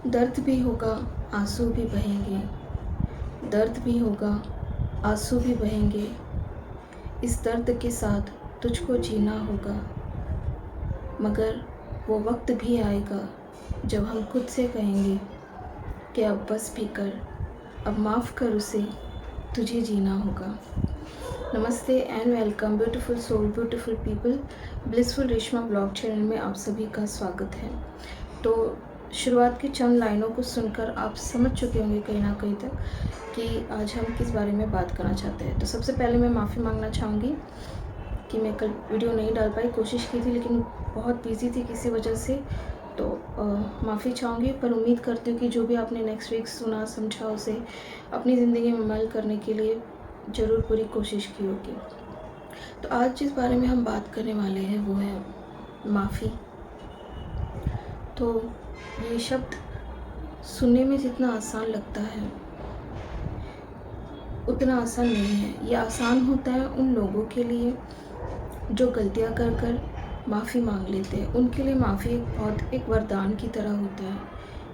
दर्द भी होगा, आंसू भी बहेंगे। दर्द भी होगा, आंसू भी बहेंगे। इस दर्द के साथ तुझको जीना होगा। मगर वो वक्त भी आएगा जब हम खुद से कहेंगे कि अब बस भी कर, अब माफ़ कर उसे, तुझे जीना होगा। नमस्ते and welcome beautiful soul, beautiful people. Blissful Reshma blog channel में आप सभी का स्वागत है। तो शुरुआत की चंद लाइनों को सुनकर आप समझ चुके होंगे कहीं ना कहीं तक कि आज हम किस बारे में बात करना चाहते हैं। तो सबसे पहले मैं माफ़ी मांगना चाहूँगी कि मैं कल वीडियो नहीं डाल पाई, कोशिश की थी लेकिन बहुत बिजी थी किसी वजह से, तो माफ़ी चाहूँगी। पर उम्मीद करती हूँ कि जो भी आपने नेक्स्ट वीक सुना समझा उसे अपनी ज़िंदगी में अमल करने के लिए ज़रूर पूरी कोशिश की होगी। तो आज जिस बारे में हम बात करने वाले हैं वो है माफ़ी। तो ये शब्द सुनने में जितना आसान लगता है उतना आसान नहीं है। ये आसान होता है उन लोगों के लिए जो गलतियां कर कर माफ़ी मांग लेते हैं। उनके लिए माफ़ी एक वरदान की तरह होता है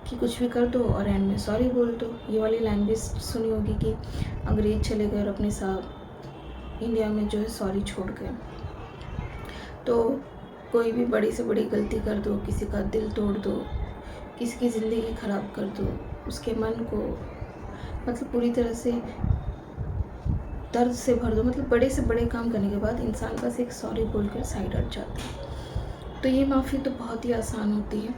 कि कुछ भी कर दो और एंड में सॉरी बोल दो। ये वाली लैंग्वेज सुनी होगी कि अंग्रेज चले गए और अपने साथ इंडिया में जो है सॉरी छोड़ गए। तो कोई भी बड़ी से बड़ी गलती कर दो, किसी का दिल तोड़ दो, किसी की ज़िंदगी ख़राब कर दो, उसके मन को मतलब पूरी तरह से दर्द से भर दो, मतलब बड़े से बड़े काम करने के बाद इंसान बस एक सॉरी बोलकर साइड हट जाता है। तो ये माफ़ी तो बहुत ही आसान होती है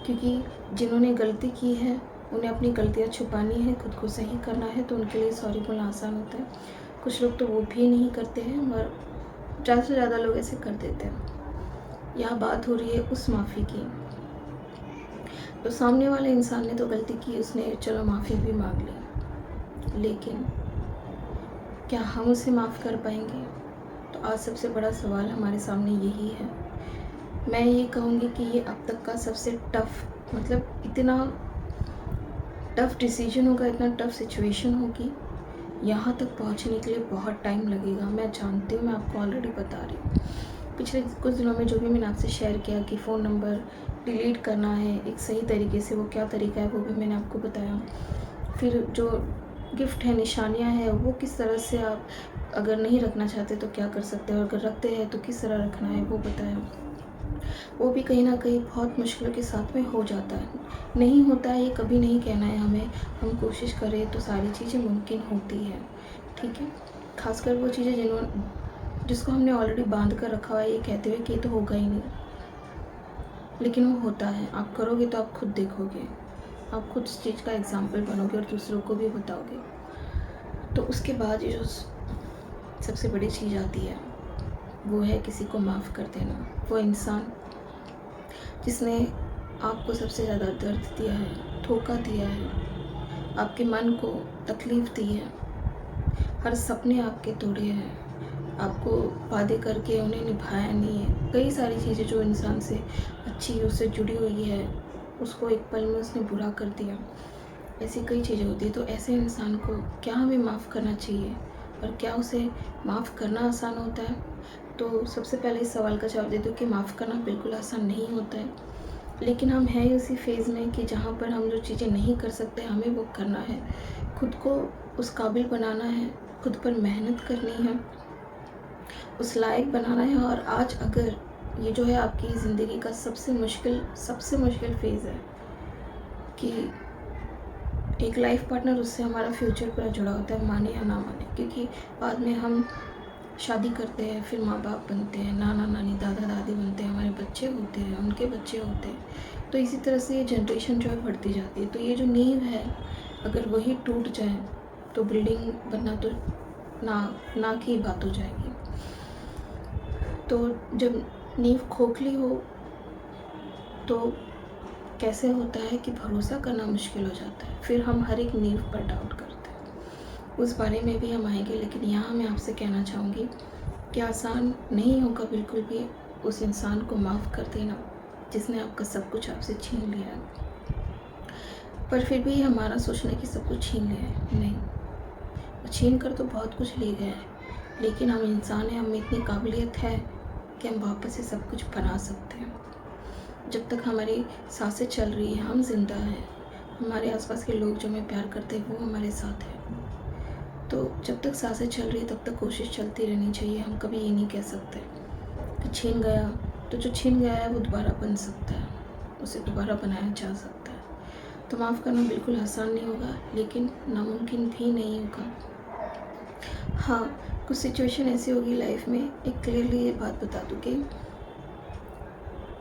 क्योंकि जिन्होंने गलती की है उन्हें अपनी गलतियाँ छुपानी है, खुद को सही करना है, तो उनके लिए सॉरी बोलना आसान होता है। कुछ लोग तो वो भी नहीं करते हैं मगर ज़्यादा से ज़्यादा लोग ऐसे कर देते हैं। यहाँ बात हो रही है उस माफ़ी की। तो सामने वाले इंसान ने तो गलती की, उसने चलो माफ़ी भी मांग ली, लेकिन क्या हम उसे माफ़ कर पाएंगे? तो आज सबसे बड़ा सवाल हमारे सामने यही है। मैं ये कहूँगी कि ये अब तक का सबसे टफ़, मतलब इतना टफ़ डिसीजन होगा, इतना टफ़ सिचुएशन होगी, यहाँ तक पहुँचने के लिए बहुत टाइम लगेगा। मैं जानती हूँ, मैं आपको ऑलरेडी बता रही हूँ। पिछले कुछ दिनों में जो भी मैंने आपसे शेयर किया कि फ़ोन नंबर डिलीट करना है एक सही तरीके से, वो क्या तरीका है वो भी मैंने आपको बताया। फिर जो गिफ्ट है, निशानियाँ हैं, वो किस तरह से आप अगर नहीं रखना चाहते तो क्या कर सकते हैं, और अगर रखते हैं तो किस तरह रखना है वो बताया। वो भी कहीं ना कहीं बहुत मुश्किलों के साथ में हो जाता है। नहीं होता है ये कभी नहीं कहना है हमें, हम कोशिश करें तो सारी चीज़ें मुमकिन होती है, ठीक है। खासकर वो चीज़ें जिसको हमने ऑलरेडी बांध कर रखा हुआ है ये कहते हुए कि ये तो होगा ही नहीं, लेकिन वो होता है। आप करोगे तो आप खुद देखोगे, आप खुद इस चीज़ का एग्जाम्पल बनोगे और दूसरों को भी बताओगे। तो उसके बाद ये जो सबसे बड़ी चीज़ आती है वो है किसी को माफ़ कर देना। वो इंसान जिसने आपको सबसे ज़्यादा दर्द दिया है, धोखा दिया है, आपके मन को तकलीफ़ दी है, हर सपने आपके तोड़े हैं, आपको वादे करके उन्हें निभाया नहीं है। कई सारी चीज़ें जो इंसान से अच्छी उससे जुड़ी हुई है उसको एक पल में उसने बुरा कर दिया। ऐसी कई चीज़ें होती है। तो ऐसे इंसान को क्या हमें माफ़ करना चाहिए और क्या उसे माफ़ करना आसान होता है? तो सबसे पहले इस सवाल का जवाब दे दूँ कि माफ़ करना बिल्कुल आसान नहीं होता है, लेकिन हम हैं उसी फेज़ में कि जहाँ पर हम जो चीज़ें नहीं कर सकते हमें वो करना है, खुद को उस काबिल बनाना है, खुद पर मेहनत करनी है, उस लायक बनाना है। और आज अगर ये जो है आपकी ज़िंदगी का सबसे मुश्किल फेज़ है कि एक लाइफ पार्टनर, उससे हमारा फ्यूचर पूरा जुड़ा होता है, माने या ना माने, क्योंकि बाद में हम शादी करते हैं, फिर माँ बाप बनते हैं, नाना नानी दादा दादी बनते हैं, हमारे बच्चे होते हैं, उनके बच्चे होते हैं। तो इसी तरह से ये जनरेशन जो है बढ़ती जाती है। तो ये जो नींव है अगर वही टूट जाए तो बिल्डिंग बनना तो ना की बात हो जाएगी। तो जब नींव खोखली हो तो कैसे होता है कि भरोसा करना मुश्किल हो जाता है, फिर हम हर एक नींव पर डाउट करते हैं। उस बारे में भी हम आएंगे, लेकिन यहाँ मैं आपसे कहना चाहूँगी कि आसान नहीं होगा बिल्कुल भी उस इंसान को माफ़ कर देना जिसने आपका सब कुछ आपसे छीन लिया है। पर फिर भी हमारा सोचना है कि सब कुछ छीन लिया है, नहीं, छीन कर तो बहुत कुछ ले गए हैं, लेकिन हम इंसान हैं, हम में इतनी काबिलियत है कि हम वापस से सब कुछ बना सकते हैं। जब तक हमारी सांसें चल रही हैं, हम जिंदा हैं, हमारे आसपास के लोग जो हमें प्यार करते हैं वो हमारे साथ हैं। तो जब तक सांसें चल रही है तब तक कोशिश चलती रहनी चाहिए। हम कभी ये नहीं कह सकते कि छीन गया, तो जो छीन गया है वो दोबारा बन सकता है, उसे दोबारा बनाया जा सकता है। तो माफ़ करना बिल्कुल आसान नहीं होगा, लेकिन नामुमकिन भी नहीं होगा। हाँ, कुछ सिचुएशन ऐसी होगी लाइफ में, एक क्लियरली ये बात बता दूँ कि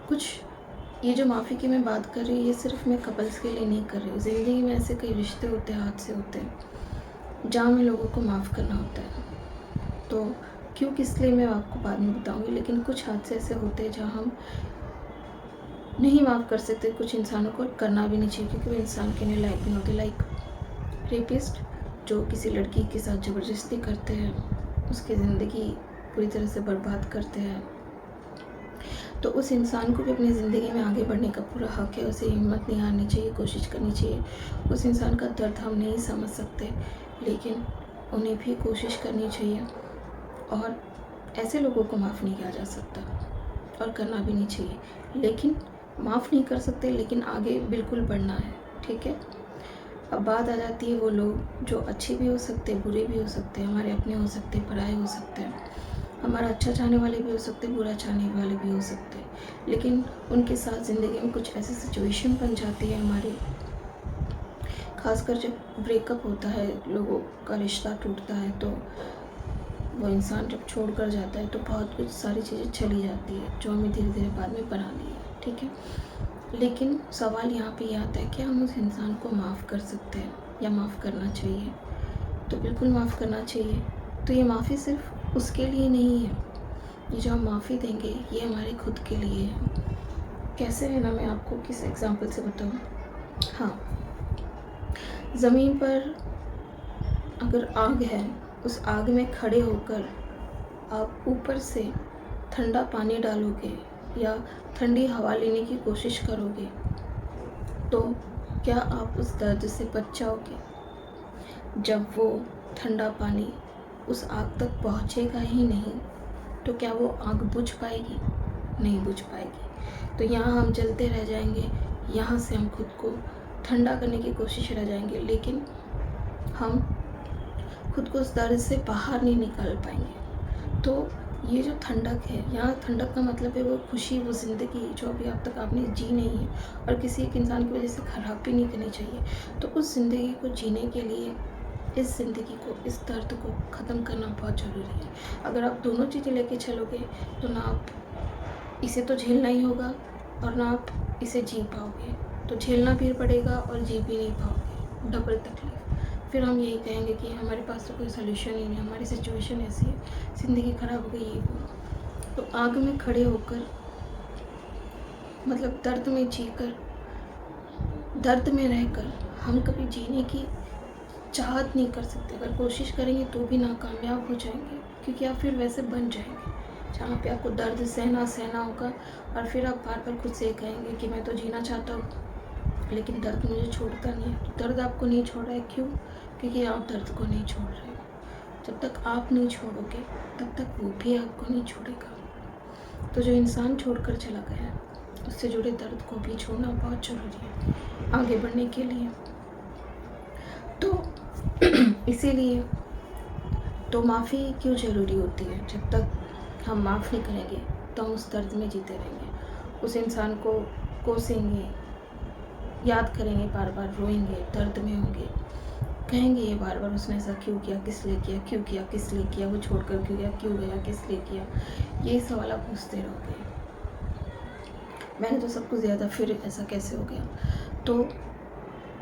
कुछ ये जो माफ़ी की मैं बात कर रही हूँ, ये सिर्फ मैं कपल्स के लिए नहीं कर रही हूँ। ज़िंदगी में ऐसे कई रिश्ते होते हैं, हादसे होते हैं, जहाँ में लोगों को माफ़ करना होता है। तो क्यों, किस लिए, मैं आपको बाद में बताऊँगी। लेकिन कुछ हादसे ऐसे होते हैं जहाँ हम नहीं माफ़ कर सकते कुछ इंसानों को, करना भी नहीं चाहिए, क्योंकि वो इंसान के लिए लायक भी नहीं होते। लाइक रेपिस्ट, जो किसी लड़की के साथ ज़बरदस्ती करते हैं, उसकी ज़िंदगी पूरी तरह से बर्बाद करते हैं, तो उस इंसान को भी अपनी ज़िंदगी में आगे बढ़ने का पूरा हक़ है। उसे हिम्मत नहीं हारनी चाहिए, कोशिश करनी चाहिए। उस इंसान का दर्द हम नहीं समझ सकते, लेकिन उन्हें भी कोशिश करनी चाहिए। और ऐसे लोगों को माफ़ नहीं किया जा सकता और करना भी नहीं चाहिए। लेकिन माफ़ नहीं कर सकते, लेकिन आगे बिल्कुल बढ़ना है, ठीक है। अब बात आ जाती है वो लोग जो अच्छे भी हो सकते हैं, बुरे भी हो सकते हैं, हमारे अपने हो सकते हैं, पराए हो सकते हैं, हमारा अच्छा चाहने वाले भी हो सकते हैं, बुरा चाहने वाले भी हो सकते हैं। लेकिन उनके साथ ज़िंदगी में कुछ ऐसी सिचुएशन बन जाती है हमारी, खासकर जब ब्रेकअप होता है, लोगों का रिश्ता टूटता है, तो वो इंसान जब छोड़ कर जाता है तो बहुत कुछ सारी चीज़ें चली जाती है जो हमें धीरे धीरे बाद में बना ली है, ठीक है। लेकिन सवाल यहाँ पे ये आता है कि हम उस इंसान को माफ़ कर सकते हैं या माफ़ करना चाहिए। तो बिल्कुल माफ़ करना चाहिए। तो ये माफ़ी सिर्फ उसके लिए नहीं है, ये जो हम माफ़ी देंगे ये हमारे खुद के लिए है। कैसे है ना, मैं आपको किस एग्जांपल से बताऊँ। हाँ, ज़मीन पर अगर आग है, उस आग में खड़े होकर आप ऊपर से ठंडा पानी डालोगे या ठंडी हवा लेने की कोशिश करोगे, तो क्या आप उस दर्द से बच जाओगे? जब वो ठंडा पानी उस आग तक पहुँचेगा ही नहीं, तो क्या वो आग बुझ पाएगी? नहीं बुझ पाएगी। तो यहाँ हम जलते रह जाएंगे, यहाँ से हम खुद को ठंडा करने की कोशिश रह जाएंगे, लेकिन हम खुद को उस दर्द से बाहर नहीं निकाल पाएंगे। तो ये जो ठंडक है, यहाँ ठंडक का मतलब है वो खुशी, वो ज़िंदगी जो अभी अब तक आपने जी नहीं है और किसी एक इंसान की वजह से ख़राब भी नहीं करनी चाहिए। तो उस ज़िंदगी को जीने के लिए, इस ज़िंदगी को, इस दर्द को ख़त्म करना बहुत ज़रूरी है। अगर आप दोनों चीज़ें लेके चलोगे तो ना आप इसे तो झेलना ही होगा और ना आप इसे जी पाओगे। तो झेलना भी पड़ेगा और जी भी नहीं पाओगे, डबल तकलीफ। फिर हम यही कहेंगे कि हमारे पास तो कोई सलूशन ही नहीं, हमारी सिचुएशन ऐसी है, ज़िंदगी ख़राब हो गई, ये वो। तो आग में खड़े होकर, मतलब दर्द में जीकर, दर्द में रहकर हम कभी जीने की चाहत नहीं कर सकते। अगर कोशिश करेंगे तो भी नाकामयाब हो जाएंगे, क्योंकि आप फिर वैसे बन जाएंगे जहाँ पे आपको दर्द सहना होगा और फिर आप बार बार खुद से कहेंगे कि मैं तो जीना चाहता हूँ, लेकिन दर्द मुझे छोड़ता नहीं है। तो दर्द आपको नहीं छोड़ रहा है, क्यों? क्योंकि आप दर्द को नहीं छोड़ रहे हो। जब तक आप नहीं छोड़ोगे तब तक वो भी आपको नहीं छोड़ेगा। तो जो इंसान छोड़कर चला गया है, उससे जुड़े दर्द को भी छोड़ना बहुत ज़रूरी है आगे बढ़ने के लिए। तो इसीलिए तो माफ़ी क्यों ज़रूरी होती है? जब तक हम माफ़ नहीं करेंगे तो हम उस दर्द में जीते रहेंगे, उस इंसान को कोसेंगे, याद करेंगे, बार बार रोएंगे, दर्द में होंगे, कहेंगे ये बार बार उसने ऐसा क्यों किया, किस लिए किया, क्यों किया, किस लिए किया, वो छोड़कर क्यों गया, क्यों गया, किस लिए किया, ये सवाल आप पूछते रहोगे। मैंने तो सब कुछ दिया था, फिर ऐसा कैसे हो गया? तो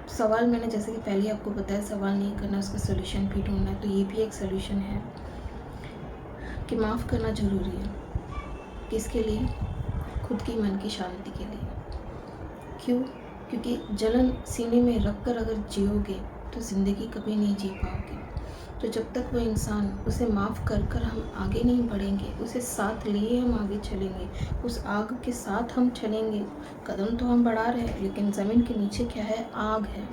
सवाल मैंने जैसे कि पहले आपको बताया, सवाल नहीं करना, उसका सोल्यूशन भी ढूंढना है। तो ये भी एक सोल्यूशन है कि माफ़ करना ज़रूरी है। किसके लिए? खुद की मन की शांति के लिए। क्यों? क्योंकि जलन सीने में रख कर अगर जियोगे तो ज़िंदगी कभी नहीं जी पाओगे। तो जब तक वो इंसान, उसे माफ़ कर कर हम आगे नहीं बढ़ेंगे, उसे साथ लिए हम आगे चलेंगे, उस आग के साथ हम चलेंगे। कदम तो हम बढ़ा रहे हैं, लेकिन ज़मीन के नीचे क्या है? आग है।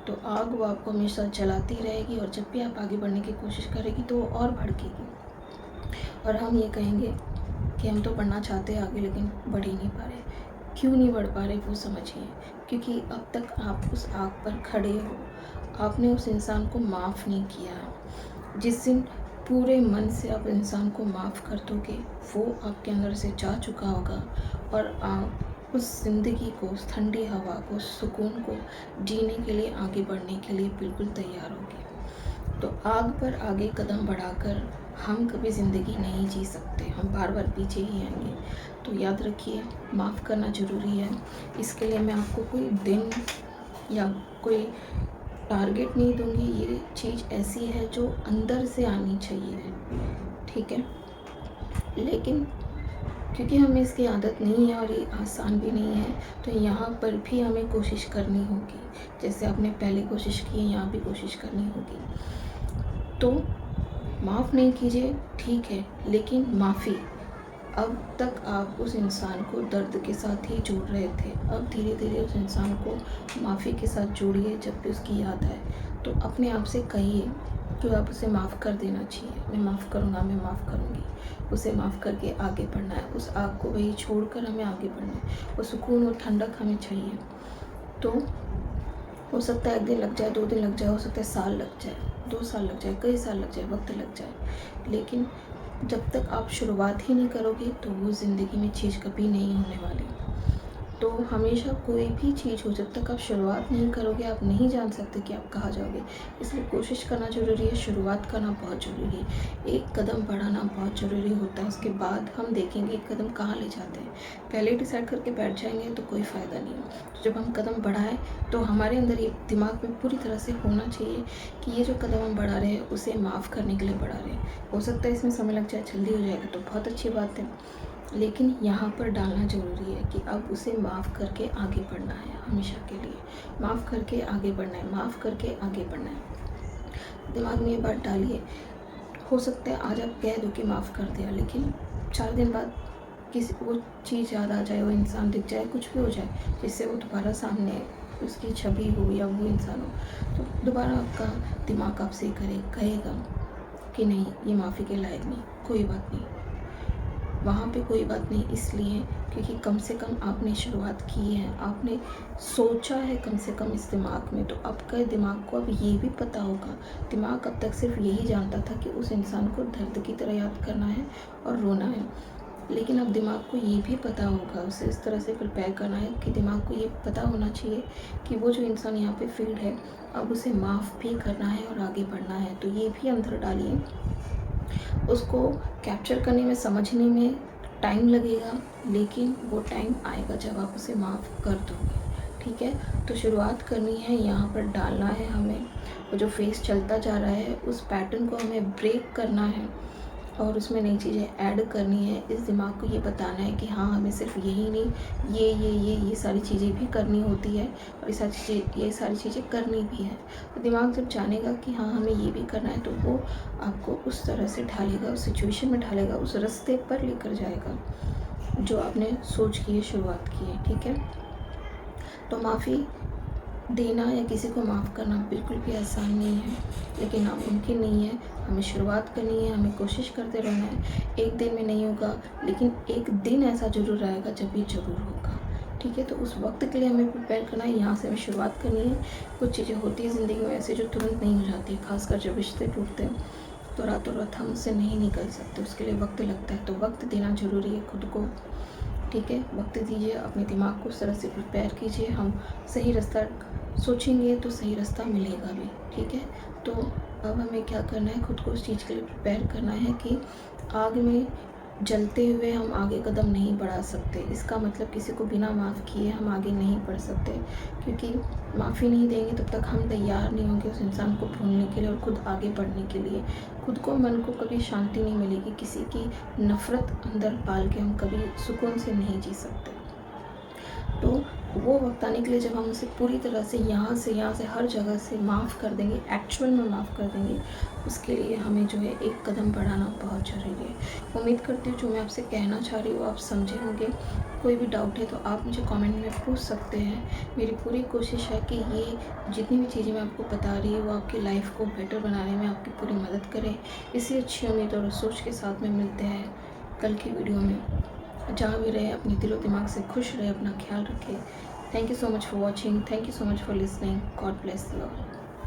तो आग वो आपको हमेशा जलाती रहेगी, और जब भी आप आगे बढ़ने की कोशिश करेगी तो वो और भड़केगी, और हम ये कहेंगे कि हम तो बढ़ना चाहते हैं आगे, लेकिन बढ़ ही नहीं पा रहे। क्यों नहीं बढ़ पा रहे वो समझिए। क्योंकि अब तक आप उस आग पर खड़े हो, आपने उस इंसान को माफ़ नहीं किया। जिस दिन पूरे मन से आप इंसान को माफ़ कर दोगे, वो आपके अंदर से जा चुका होगा और आप उस ज़िंदगी को, उस ठंडी हवा को, उस सुकून को जीने के लिए, आगे बढ़ने के लिए बिल्कुल तैयार होगे। तो आग पर आगे कदम बढ़ाकर हम कभी ज़िंदगी नहीं जी सकते, हम बार बार पीछे ही आएंगे। तो याद रखिए, माफ़ करना ज़रूरी है। इसके लिए मैं आपको कोई दिन या कोई टारगेट नहीं दूंगी। ये चीज़ ऐसी है जो अंदर से आनी चाहिए, ठीक है। लेकिन क्योंकि हमें इसकी आदत नहीं है और ये आसान भी नहीं है, तो यहाँ पर भी हमें कोशिश करनी होगी। जैसे आपने पहले कोशिश की है, यहाँ भी कोशिश करनी होगी। तो माफ़ नहीं कीजिए, ठीक है, लेकिन माफ़ी, अब तक आप उस इंसान को दर्द के साथ ही जोड़ रहे थे, अब धीरे धीरे उस इंसान को माफ़ी के साथ जोड़िए। जब भी उसकी याद आए तो अपने आप से कहिए कि आप उसे माफ़ कर देना चाहिए। मैं माफ़ करूँगा, मैं माफ़ करूँगी। उसे माफ़ करके आगे बढ़ना है, उस आग को वही छोड़कर हमें आगे बढ़ना है। वो सुकून और ठंडक हमें चाहिए। तो हो सकता है 1 दिन लग जाए, 2 दिन लग जाए, हो सकता है साल लग जाए, 2 साल लग जाए, कई साल लग जाए, वक्त लग जाए, लेकिन जब तक आप शुरुआत ही नहीं करोगे तो वो ज़िंदगी में चीज़ कभी नहीं होने वाली। तो हमेशा कोई भी चीज़ हो, जब तक आप शुरुआत नहीं करोगे आप नहीं जान सकते कि आप कहाँ जाओगे। इसलिए कोशिश करना ज़रूरी है, शुरुआत करना बहुत ज़रूरी है, एक कदम बढ़ाना बहुत ज़रूरी होता है। उसके बाद हम देखेंगे एक कदम कहाँ ले जाते हैं। पहले डिसाइड करके बैठ जाएंगे तो कोई फ़ायदा नहीं है। तो जब हम कदम बढ़ाएं तो हमारे अंदर ये दिमाग में पूरी तरह से होना चाहिए कि ये जो कदम हम बढ़ा रहे हैं उसे माफ़ करने के लिए बढ़ा रहे हैं। हो सकता है इसमें समय लग जाए, जल्दी हो जाएगा तो बहुत अच्छी बात है, लेकिन यहाँ पर डालना ज़रूरी है कि अब उसे माफ़ करके आगे बढ़ना है। हमेशा के लिए माफ़ करके आगे बढ़ना है, माफ़ करके आगे बढ़ना है। दिमाग में ये बात डालिए। हो सकता है आज आप कह दो कि माफ़ कर दिया, लेकिन 4 दिन बाद किसी वो चीज़ याद आ जाए, वो इंसान दिख जाए, कुछ भी हो जाए जिससे वो दोबारा सामने उसकी छवि हो या वो इंसान हो, तो दोबारा आपका दिमाग आपसे कहेगा कि नहीं, ये माफ़ी के लायक नहीं, कोई बात नहीं। वहाँ पे कोई बात नहीं, इसलिए क्योंकि कम से कम आपने शुरुआत की है, आपने सोचा है कम से कम इस दिमाग में, तो आपके दिमाग को अब ये भी पता होगा। दिमाग अब तक सिर्फ यही जानता था कि उस इंसान को दर्द की तरह याद करना है और रोना है, लेकिन अब दिमाग को ये भी पता होगा, उसे इस तरह से प्रिपेयर करना है कि दिमाग को ये पता होना चाहिए कि वो जो इंसान यहाँ पे फील्ड है, अब उसे माफ़ भी करना है और आगे बढ़ना है। तो ये भी अंदर डालिए। उसको कैप्चर करने में, समझने में टाइम लगेगा, लेकिन वो टाइम आएगा जब आप उसे माफ़ कर दोगे, ठीक है। तो शुरुआत करनी है, यहाँ पर डालना है हमें। वो जो फेस चलता जा रहा है उस पैटर्न को हमें ब्रेक करना है और उसमें नई चीज़ें ऐड करनी है। इस दिमाग को ये बताना है कि हाँ, हमें सिर्फ यही नहीं, ये सारी चीज़ें भी करनी होती है और ये सारी चीज़ें करनी भी है। तो दिमाग जब जानेगा कि हाँ, हमें ये भी करना है, तो वो आपको उस तरह से ढालेगा, उस सिचुएशन में ढालेगा, उस रास्ते पर लेकर जाएगा जो आपने सोच की है, शुरुआत की है, ठीक है। तो माफ़ी देना या किसी को माफ़ करना बिल्कुल भी आसान नहीं है, लेकिन नामुमकिन नहीं है। हमें शुरुआत करनी है, हमें कोशिश करते रहना है। एक दिन में नहीं होगा, लेकिन एक दिन ऐसा ज़रूर आएगा जब ये ज़रूर होगा, ठीक है। तो उस वक्त के लिए हमें प्रिपेयर करना है, यहाँ से हमें शुरुआत करनी है। कुछ चीज़ें होती हैं ज़िंदगी में ऐसे जो तुरंत नहीं हो जाती, खासकर जब रिश्ते टूटते हैं तो रातों रात हम उससे नहीं निकल सकते, उसके लिए वक्त लगता है। तो वक्त देना ज़रूरी है खुद को, ठीक है। वक्त दीजिए, अपने दिमाग को उस तरह से प्रिपेयर कीजिए। हम सही रास्ता सोचेंगे तो सही रास्ता मिलेगा भी, ठीक है। तो अब हमें क्या करना है, खुद को उस चीज़ के लिए प्रिपेयर करना है कि आग में जलते हुए हम आगे कदम नहीं बढ़ा सकते। इसका मतलब किसी को बिना माफ़ किए हम आगे नहीं बढ़ सकते, क्योंकि माफ़ी नहीं देंगे तब तक हम तैयार नहीं होंगे उस इंसान को भूलने के लिए और खुद आगे बढ़ने के लिए। खुद को, मन को कभी शांति नहीं मिलेगी, किसी की नफ़रत अंदर पाल के हम कभी सुकून से नहीं जी सकते। तो वो वक्त आने के लिए जब हम उसे पूरी तरह से यहाँ से हर जगह से माफ़ कर देंगे, एक्चुअल में माफ़ कर देंगे, उसके लिए हमें जो है एक कदम बढ़ाना बहुत ज़रूरी है। उम्मीद करती हूँ जो मैं आपसे कहना चाह रही हूँ आप समझे होंगे। कोई भी डाउट है तो आप मुझे कमेंट में पूछ सकते हैं। मेरी पूरी कोशिश है कि ये जितनी भी चीज़ें मैं आपको बता रही हूँ वो आपकी लाइफ को बेटर बनाने में आपकी पूरी मदद करें। इसी अच्छी उम्मीद और सोच के साथ में मिलते हैं कल की वीडियो में। जहाँ भी रहे अपने दिलो दिमाग से खुश रहे, अपना ख्याल रखे। Thank you so much for watching, thank you so much for listening. God bless you all.